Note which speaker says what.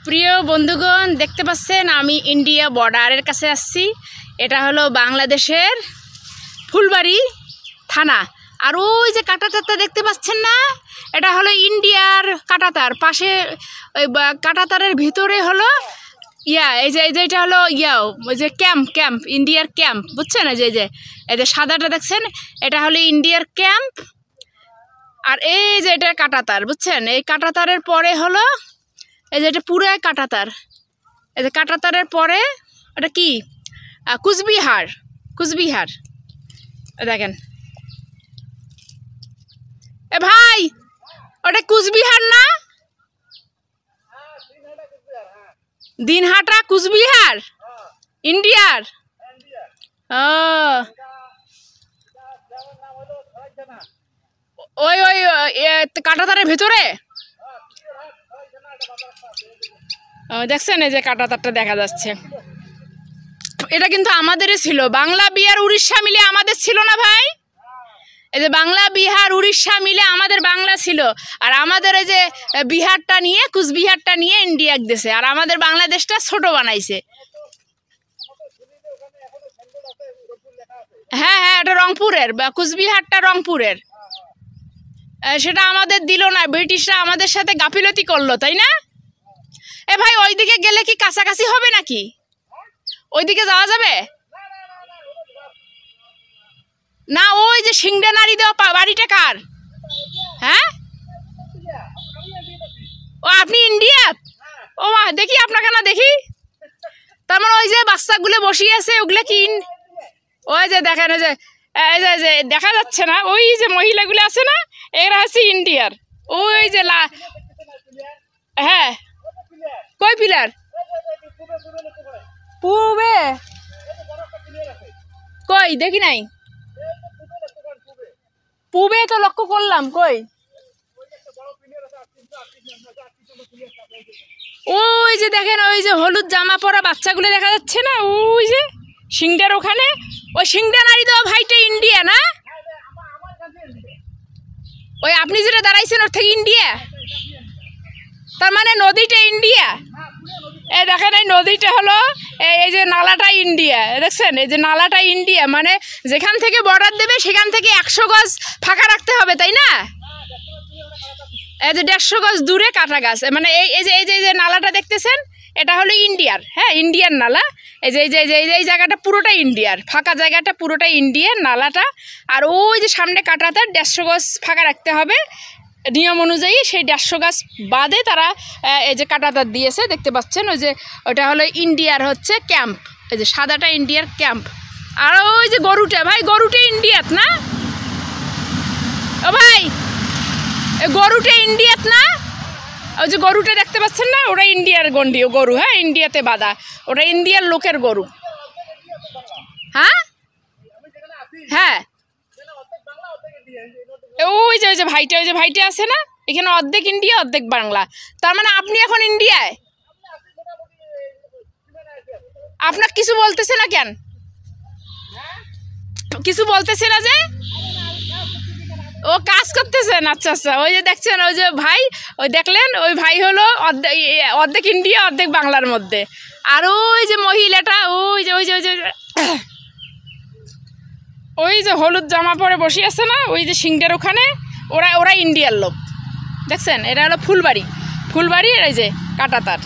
Speaker 1: প্রিয় বন্ধুগণ, দেখতে পাচ্ছেন আমি ইন্ডিয়া বর্ডারের কাছে আসছি। এটা হলো বাংলাদেশের ফুলবাড়ি থানা। আর ওই যে কাঁটাতারটা দেখতে পাচ্ছেন না, এটা হলো ইন্ডিয়ার কাঁটাতার। পাশে ওই কাঁটাতারের ভিতরে হলো এই যে এটা হলো ওই যে ক্যাম্প ইন্ডিয়ার ক্যাম্প, বুঝছেন? এই যে সাদাটা দেখছেন, এটা হলো ইন্ডিয়ার ক্যাম্প। আর এই যে এটা কাঁটাতার, বুঝছেন? এই কাঁটাতারের পরে হলো এই যে এটা পুরো কাঁটাতার। এই যে কাঁটাতারের পরে এটা কি কুচবিহার দেখেন। এ ভাই, ওটা কুচবিহার না? দিনহাটা কুচবিহার ইন্ডিয়ার। ও ওই ওই কাঁটাতারের ভেতরে দেখছেন, এই যে কাঁটাতারটা দেখা যাচ্ছে। এটা কিন্তু আমাদেরই ছিল, বাংলা বিহার উড়িষ্যা মিলে আমাদের ছিল না ভাই। এই যে বাংলা বিহার উড়িষ্যা মিলে আমাদের বাংলা ছিল। আর আমাদের এই যে বিহারটা নিয়ে কুচবিহারটা নিয়ে ইন্ডিয়া দিয়েছে, আর আমাদের বাংলাদেশটা ছোট বানাইছে। হ্যাঁ হ্যাঁ, এটা রংপুরের, বা কুচবিহারটা রংপুরের। সেটা আমাদের দিল না, ব্রিটিশরা আমাদের সাথে গাফিলতি করলো, তাই না? এ ভাই, ওইদিকে গেলে কি কাছাকাছি হবে নাকি? ওইদিকে যাওয়া যাবে না? ওই যে সিংড়া নারী দেওয়া বাড়িটা কার? হ্যাঁ, ও আপনি ইন্ডিয়া? ও দেখি আপনাকে না দেখি। তার মানে ওই যে বাচ্চাগুলো বসিয়ে আছে, ওগুলো কি? ওই যে দেখেন, ওই যে দেখা যাচ্ছে না, ওই যে মহিলাগুলো আছে না, এরা হচ্ছে ইন্ডিয়ার। ওই যে হ্যাঁ, কই পিলার? পূবে কই দেখি নাই। পূবে তো লক্ষ্য করলাম, কই? ওই যে দেখেন, ওই যে হলুদ জামা পরা বাচ্চাগুলো দেখা যাচ্ছে না, ওই যে সিংড়ার ওখানে। ওই সিংড়া নারী দেওয়া ভাইটা ইন্ডিয়া না? ওই আপনি যেটা দাঁড়াইছেন ওর থেকে ইন্ডিয়া? তার মানে নদীটা ইন্ডিয়া। এই দেখেন, এই নদীটা হলো এই যে নালাটা ইন্ডিয়া, দেখছেন? এই যে নালাটা ইন্ডিয়া, মানে যেখান থেকে বর্ডার দেবে সেখান থেকে 100 গজ ফাঁকা রাখতে হবে, তাই না? এই যে 150 গজ দূরে কাটা গাছ, মানে এই যে নালাটা দেখতেছেন, এটা হলো ইন্ডিয়ার। হ্যাঁ, ইন্ডিয়ার নালা। এই জায়গাটা পুরোটা ইন্ডিয়ার, ফাঁকা জায়গাটা পুরোটা ইন্ডিয়ার নালাটা। আর ওই যে সামনে কাটাতে 150 গজ ফাঁকা রাখতে হবে নিয়ম অনুযায়ী। সেই 150 গাছ বাদে তারা এই যে কাঁটাতার দিয়েছে, দেখতে পাচ্ছেন। ওই যে ওটা হলো ইন্ডিয়ার হচ্ছে ক্যাম্প, এই যে সাদাটা ইন্ডিয়ার ক্যাম্প। আর ওই যে গরুটা, ভাই গরুটা ইন্ডিয়াত না? ও ভাই, গরুটা ইন্ডিয়াত না? ওই যে গরুটা দেখতে পাচ্ছেন না, ওটা ইন্ডিয়ার গরু। হ্যাঁ, ইন্ডিয়াতে বাঁধা, ওটা ইন্ডিয়ার লোকের গরু। হ্যাঁ হ্যাঁ, ওই যে ভাইটা আছে না, এখানে অর্ধেক ইন্ডিয়া অর্ধেক বাংলা। তার মানে আপনি এখন ইন্ডিয়ায়? আপনার কিছু বলতেছে না কেন? কিছু বলতেছে না যে? ও কাজ করতেছেন? আচ্ছা আচ্ছা। ওই যে দেখছেন, ওই যে ভাই, ওই দেখলেন, ওই ভাই হলো অর্ধেক ইন্ডিয়া অর্ধেক বাংলার মধ্যে। আর ওই যে মহিলাটা, ওই যে হলুদ জামা পরে বসে আছে না, ওই যে সিংড়ার ওখানে, ওরা ইন্ডিয়ার লোক, দেখছেন? এটা হলো ফুলবাড়ি। এই যে কাঁটাতার।